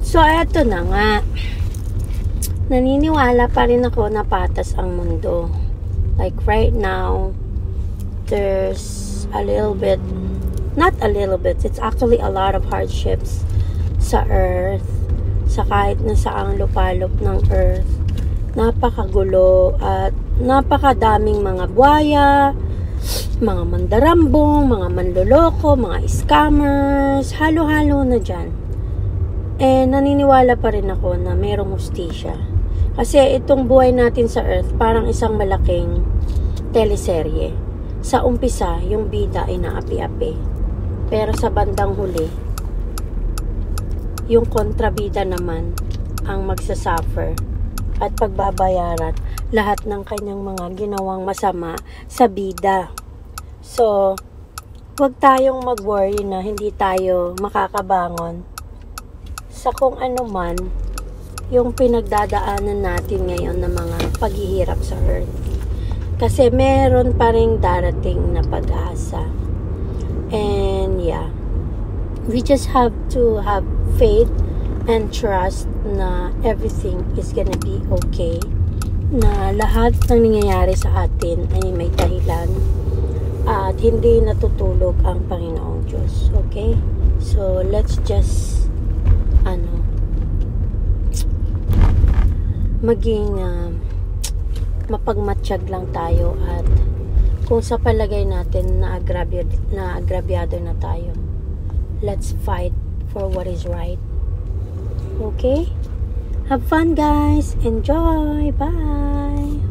So, eto na nga. Naniniwala pa rin ako na patas ang mundo. Like right now, there's a little bit, not a little bit, it's actually a lot of hardships sa earth, sa kahit na saang lupalop ng earth. Napakagulo at napakadaming mga buwaya, mga mandarambong, mga manloloko, mga scammers, halo-halo na dyan. Naniniwala pa rin ako na mayroong hustisya. Kasi itong buhay natin sa earth, parang isang malaking teleserye. Sa umpisa, yung bida ay naapi-api. Pero sa bandang huli, yung kontrabida naman ang magsasuffer at pagbabayaran lahat ng kanyang mga ginawang masama sa bida. So, huwag tayong mag-worry na hindi tayo makakabangon sa kung ano man yung pinagdadaanan natin ngayon ng mga paghihirap sa earth. Kasi meron pa rin darating na pag-asa. And yeah, we just have to have faith and trust na everything is gonna be okay. Na lahat ng nangyayari sa atin ay may dahilan at hindi natutulog ang Panginoong Diyos. Okay? So, let's just maging mapagmatsyag lang tayo at kung sa palagay natin na agrabyado na tayo, let's fight for what is right. Okay? Have fun, guys. Enjoy. Bye.